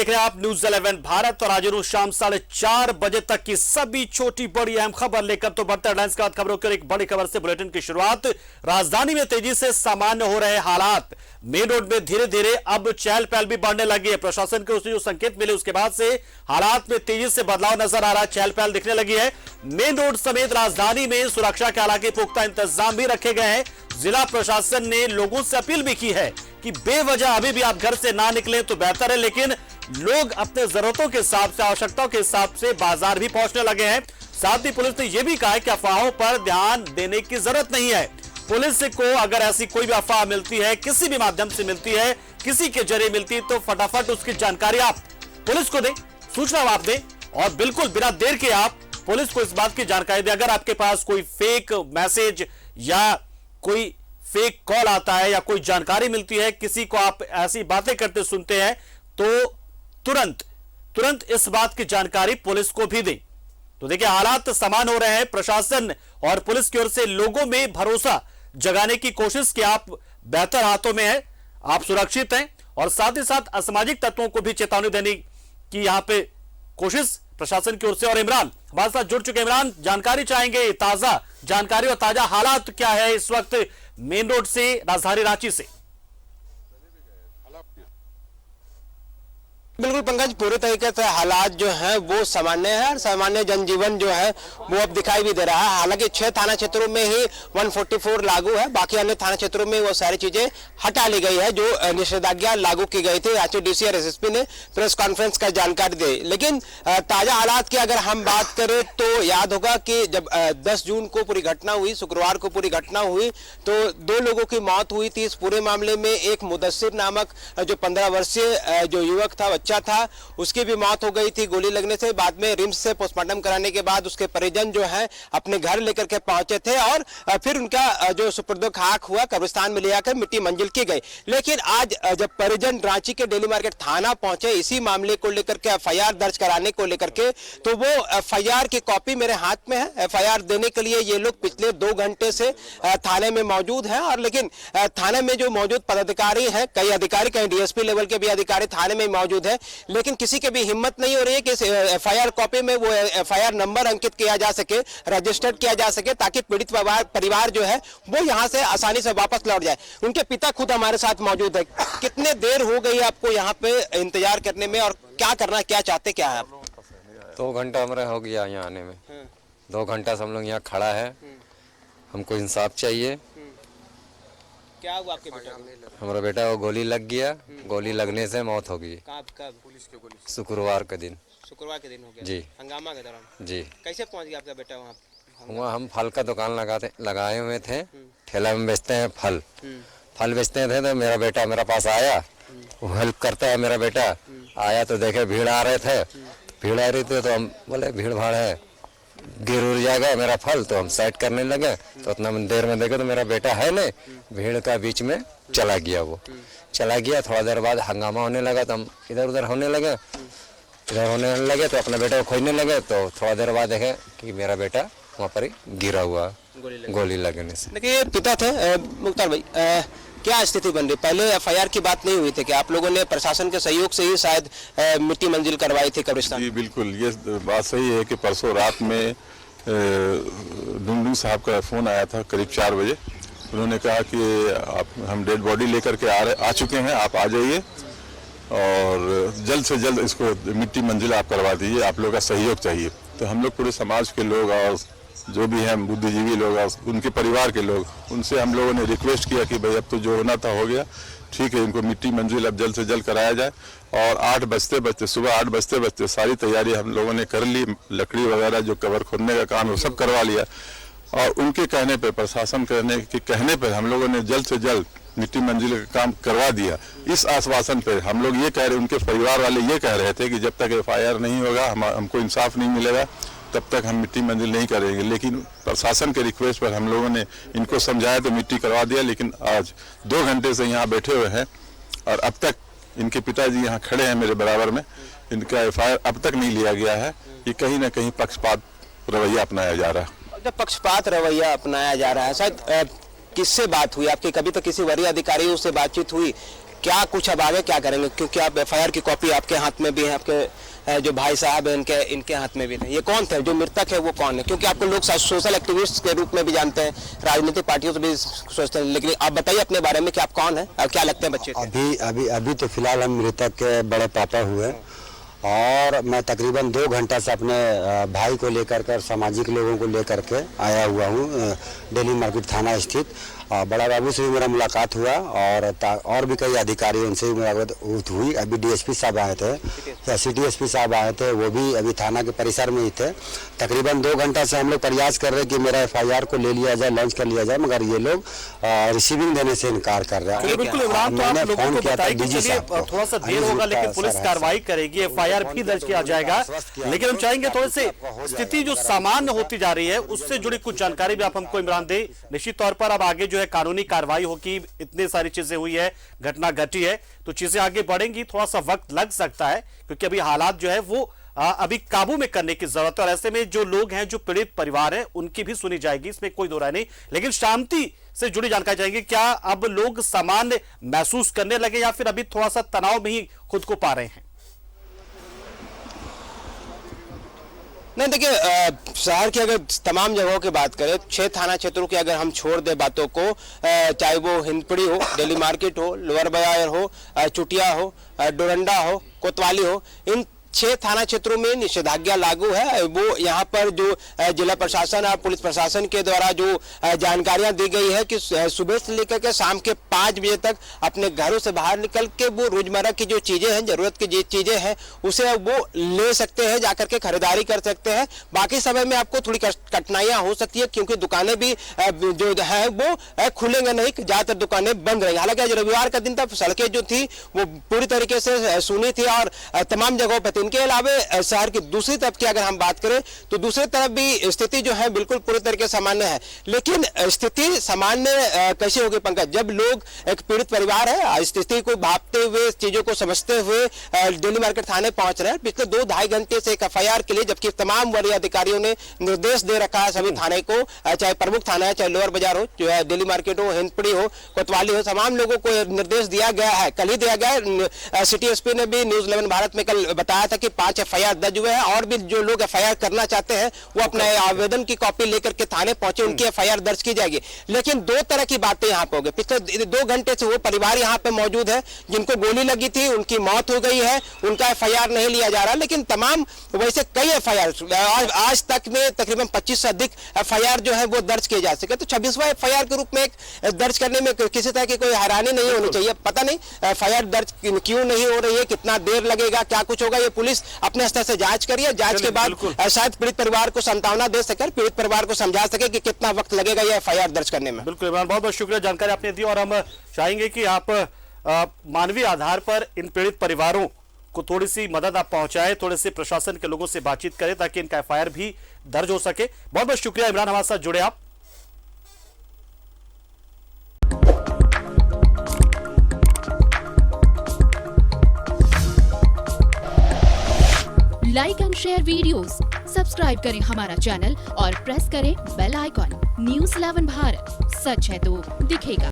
देख रहे हैं आप न्यूज 11 भारत और आज शाम 4:30 बजे तक की सभी छोटी बड़ी अहम खबर लेकर तो बढ़ते हेडलाइंस के बाद खबरों की एक बड़ी खबर से बुलेटिन की शुरुआत। राजधानी में तेजी से सामान्य हो रहे हालात, मेन रोड में धीरे धीरे अब चहल पहल भी बढ़ने लगी है। प्रशासन के उससे जो संकेत मिले उसके बाद से हालात में तेजी से बदलाव नजर आ रहा है, चहल पहल दिखने लगी है। मेन रोड समेत राजधानी में सुरक्षा के हालांकि पुख्ता इंतजाम भी रखे गए हैं। जिला प्रशासन ने लोगों से अपील भी की है कि बेवजह अभी भी आप घर से ना निकलें तो बेहतर है, लेकिन लोग अपने जरूरतों के हिसाब से, आवश्यकताओं के हिसाब से बाजार भी पहुंचने लगे हैं। साथ ही पुलिस ने यह भी कहा है कि अफवाहों पर ध्यान देने की जरूरत नहीं है। पुलिस को अगर ऐसी कोई भी अफवाह मिलती है, किसी भी माध्यम से मिलती है, किसी के जरिए मिलती है, तो फटाफट उसकी जानकारी आप पुलिस को दें, सूचना आप दें और बिल्कुल बिना देर के आप पुलिस को इस बात की जानकारी दें। अगर आपके पास कोई फेक मैसेज या कोई फेक कॉल आता है या कोई जानकारी मिलती है, किसी को आप ऐसी बातें करते सुनते हैं, तो तुरंत इस बात की जानकारी पुलिस को भी दें। तो देखिए हालात समान हो रहे हैं। प्रशासन और पुलिस की ओर से लोगों में भरोसा जगाने की कोशिश कि आप बेहतर हाथों में हैं, आप सुरक्षित हैं और साथ ही साथ असामाजिक तत्वों को भी चेतावनी देने की यहां पे कोशिश प्रशासन की ओर से। और इमरान हमारे साथ जुड़ चुके। इमरान, जानकारी चाहेंगे, ताजा जानकारी और ताजा हालात क्या है इस वक्त मेन रोड से राजधानी रांची से? बिल्कुल पंकज, पूरे तरीके से हालात जो हैं वो सामान्य है और सामान्य जनजीवन जो है वो अब दिखाई भी दे रहा है। हालांकि 6 थाना क्षेत्रों में ही 144 लागू है, बाकी अन्य थाना क्षेत्रों में वो सारी चीजें हटा ली गई है जो निषेधाज्ञा लागू की गई थी। रांची डीसी और एसएसपी ने प्रेस कॉन्फ्रेंस का जानकारी दी। लेकिन ताजा हालात की अगर हम बात करें तो याद होगा कि जब 10 जून को पूरी घटना हुई, शुक्रवार को पूरी घटना हुई, तो 2 लोगों की मौत हुई थी। इस पूरे मामले में एक मुदस्सिर नामक जो 15 वर्षीय जो युवक था, था, उसकी भी मौत हो गई थी गोली लगने से। बाद में रिम्स से पोस्टमार्टम कराने के बाद उसके परिजन जो है अपने घर लेकर के पहुंचे थे और फिर उनका जो सुपुर्द खाक हुआ कब्रिस्तान में ले जाकर मिट्टी मंजिल की गई। लेकिन आज जब परिजन रांची के डेली मार्केट थाना पहुंचे इसी मामले को लेकर के एफआईआर दर्ज कराने को लेकर के, तो वो एफआईआर की कॉपी मेरे हाथ में है। एफआईआर देने के लिए ये लोग पिछले 2 घंटे से थाने में मौजूद है। और लेकिन थाने में जो मौजूद पदाधिकारी है, कई अधिकारी, कई डीएसपी लेवल के भी अधिकारी थाने में मौजूद है, लेकिन किसी की भी हिम्मत नहीं हो रही है कि एफआईआर कॉपी में वो एफआईआर नंबर अंकित किया जा सके, रजिस्टर्ड किया जा सके, ताकि पीड़ित परिवार जो है वो यहां से आसानी से वापस लौट जाए। उनके पिता खुद हमारे साथ मौजूद है। कितने देर हो गई आपको यहाँ पे इंतजार करने में और क्या करना, क्या चाहते, क्या है आप? 2 घंटा हमारा हो गया यहाँ आने में। 2 घंटा से हम लोग यहाँ खड़ा है। हमको इंसाफ चाहिए। क्या हुआ आपके बेटे को? हमारा बेटा को गोली लग गया, गोली लगने से मौत हो गई। कब? पुलिस के गोली? शुक्रवार के दिन। शुक्रवार के दिन हो गया जी। हंगामा के दौरान? जी। कैसे पहुंच गया आपका बेटा वहाँ? वहाँ हम फल का दुकान लगाए हुए थे, ठेला में बेचते हैं फल बेचते थे। तो मेरा बेटा मेरे पास आया, वो हेल्प करता है। मेरा बेटा आया तो देखे भीड़ आ रहे थे, भीड़ आ रही थी तो हम बोले भीड़ भाड़ है, गिर उड़ जाएगा मेरा फल, तो हम साइड करने लगे। तो उतना देर में देखे तो मेरा बेटा है नहीं, भीड़ का बीच में चला गया। वो चला गया। थोड़ा देर बाद हंगामा होने लगा तो हम इधर उधर होने लगे तो अपने बेटे को खोजने लगे। तो थोड़ा देर बाद देखे कि मेरा बेटा वहाँ पर ही गिरा हुआ गोली लगने से। देखिए पिता थे मुख्तार भाई, क्या स्थिति बन रही? पहले एफआईआर की बात नहीं हुई थी कि आप लोगों ने प्रशासन के सहयोग से ही शायद मिट्टी मंजिल करवाई थी कब्रिस्तान? जी बिल्कुल, ये बात सही है कि परसों रात में डुंगडुंग साहब का फोन आया था करीब 4 बजे। उन्होंने कहा कि हम डेड बॉडी लेकर के आ चुके हैं, आप आ जाइए और जल्द से जल्द इसको मिट्टी मंजिल आप करवा दीजिए, आप लोगों का सहयोग चाहिए। तो हम लोग पूरे समाज के लोग और जो भी हैं बुद्धिजीवी लोग और उनके परिवार के लोग, उनसे हम लोगों ने रिक्वेस्ट किया कि भाई अब तो जो होना था हो गया, ठीक है, इनको मिट्टी मंजिल अब जल्द से जल्द कराया जाए। और 8 बजते सुबह 8 बजते सारी तैयारी हम लोगों ने कर ली। लकड़ी वगैरह जो कवर खोदने का काम है वो सब करवा लिया। और उनके कहने पे, प्रशासन के कहने पे हम लोगों ने जल्द से जल्द मिट्टी मंजिल का काम करवा दिया। इस आश्वासन पे हम लोग ये कह रहे, उनके परिवार वाले ये कह रहे थे कि जब तक एफआईआर नहीं होगा, हमको इंसाफ नहीं मिलेगा, तब तक हम मिट्टी मंजिल नहीं करेंगे। लेकिन प्रशासन के रिक्वेस्ट पर हम लोगों ने इनको समझाया तो मिट्टी करवा दिया। लेकिन आज 2 घंटे से यहाँ बैठे हुए हैं और अब तक इनके पिताजी यहाँ खड़े हैं मेरे बराबर में, इनका एफआईआर अब तक नहीं लिया गया है। ये कहीं ना कहीं पक्षपात रवैया अपनाया जा रहा है। जब पक्षपात रवैया अपनाया जा रहा है, शायद किससे बात हुई आपकी? कभी तो किसी वरीय अधिकारियों से बातचीत हुई क्या कुछ अब आगे क्या करेंगे, क्योंकि आप FIR की कॉपी आपके हाथ में भी है, आपके जो भाई साहब हैं इनके हाथ में भी है। ये कौन थे जो मृतक है, वो कौन है? क्योंकि आपको लोग सोशल एक्टिविस्ट के रूप में भी जानते हैं, राजनीतिक पार्टियों से भी सोचते हैं, लेकिन आप बताइए अपने बारे में कि आप कौन है और क्या लगते हैं बच्चे? अभी तो फिलहाल हम मृतक के बड़े पापा हुए और मैं तकरीबन 2 घंटा से अपने भाई को लेकर कर सामाजिक लोगों को लेकर के आया हुआ हूँ डेली मार्केट थाना स्थित। बड़ा बाबू से भी मेरा मुलाकात हुआ और भी कई अधिकारी उनसे भी मुलाकात हुई। अभी DSP साहब आए थे, सिटी SP साहब आए थे, वो भी अभी थाना के परिसर में ही थे। तकरीबन 2 घंटा से हम लोग प्रयास कर रहे हैं कि मेरा FIR को ले लिया जाए, लॉन्च कर लिया जाए, मगर ये लोग रिसीविंग देने से इनकार कर रहे हैं। बिल्कुल इमरान, तो आप लोगों को बताइए कि चलिए थोड़ा सा देर होगा लेकिन पुलिस कार्रवाई करेगी, FIR भी दर्ज किया जाएगा, लेकिन हम चाहेंगे थोड़े से स्थिति जो सामान्य होती जा रही है उससे जुड़ी कुछ जानकारी भी आप हमको इमरान दे। निश्चित तौर पर अब आगे जो है कानूनी कार्रवाई होगी, इतनी सारी चीजें हुई है, घटना घटी है, तो चीजें आगे बढ़ेंगी, थोड़ा सा वक्त लग सकता है क्योंकि अभी हालात जो है वो अभी काबू में करने की जरूरत है। और ऐसे में जो लोग हैं, जो पीड़ित परिवार है, उनकी भी सुनी जाएगी, इसमें कोई दो राय नहीं। लेकिन शांति से जुड़ी जानकारी चाहिए, क्या अब लोग सामान्य महसूस करने लगे या फिर अभी थोड़ा सा तनाव में ही खुद को पा रहे हैं? नहीं, देखिए शहर की अगर तमाम जगहों की बात करें, 6 थाना क्षेत्रों की अगर हम छोड़ दे बातों को, चाहे वो हिंदपीढ़ी हो, दिल्ली मार्केट हो, लोअर बाजार हो, चुटिया हो, डोरंडा हो, कोतवाली हो, इन 6 थाना क्षेत्रों में निषेधाज्ञा लागू है। वो यहाँ पर जो जिला प्रशासन और पुलिस प्रशासन के द्वारा जो जानकारियां दी गई है कि सुबह से लेकर के शाम के 5 बजे तक अपने घरों से बाहर निकल के वो रोजमर्रा की जो चीजें हैं, जरूरत की चीजें हैं, उसे वो ले सकते हैं, जाकर के खरीदारी कर सकते हैं। बाकी समय में आपको थोड़ी कठिनाइयां हो सकती है क्योंकि दुकानें भी जो है वो खुलेंगे नहीं, ज्यादातर दुकानें बंद रहेंगी। हालांकि आज रविवार का दिन था, सड़कें जो थी वो पूरी तरीके से सूनी थी और तमाम जगहों पर। इनके अलावा शहर की दूसरी तरफ की अगर हम बात करें तो दूसरी तरफ भी स्थिति जो है बिल्कुल पूरी तरीके से सामान्य है। लेकिन स्थिति सामान्य कैसे होगी पंकज, जब लोग एक पीड़ित परिवार है, स्थिति को भापते हुए, चीजों को समझते हुए दिल्ली मार्केट थाने पहुंच रहे हैं। पिछले 2-2.5 घंटे से एक FIR के लिए, जबकि तमाम वरीय अधिकारियों ने निर्देश दे रखा है सभी थाने को, चाहे प्रमुख थाना है, चाहे लोअर बाजार हो, दिल्ली मार्केट हो, हिंदपीढ़ी हो, कोतवाली हो, तमाम लोगों को निर्देश दिया गया है। कल ही दिया गया। सिटी SP ने भी न्यूज 11 भारत में कल बताया था कि 5 FIR दर्ज हुए हैं और भी जो लोग FIR करना चाहते हैं वो अपने आवेदन की कॉपी लेकर के थाने पहुंचे, उनकी FIR दर्ज की जाएगी। लेकिन 2 तरह की बातें यहाँ पे हो गई। पिछले 2 घंटे से वो परिवार यहाँ पे मौजूद है जिनको गोली लगी थी, उनकी मौत हो गई है, उनका FIR नहीं लिया जा रहा। लेकिन तमाम वैसे कई FIR आज तक में तकरीबन 25 से अधिक FIR जो है वो दर्ज किए जा सके। तो 26वां FIR के रूप में दर्ज करने में किसी तरह की कोई हैरानी नहीं होनी चाहिए। पता नहीं FIR दर्ज क्यों नहीं हो रही है, कितना देर लगेगा, क्या कुछ होगा, ये पुलिस अपने स्तर से जांच करिए। जांच के बाद शायद पीड़ित परिवार को सांत्वना दे सके, पीड़ित परिवार को समझा सके कि कितना वक्त लगेगा ये FIR दर्ज करने में। बिल्कुल इमरान, बहुत बहुत शुक्रिया, जानकारी आपने दी। और हम चाहेंगे कि आप मानवीय आधार पर इन पीड़ित परिवारों को थोड़ी सी मदद आप पहुंचाएं, थोड़े से प्रशासन के लोगों से बातचीत करें ताकि इनका FIR भी दर्ज हो सके। बहुत बहुत शुक्रिया इमरान, हमारे साथ जुड़े आप। Like and share videos, subscribe करें हमारा चैनल और प्रेस करें बेल आइकॉन। न्यूज़ 11 भारत, सच है तो दिखेगा।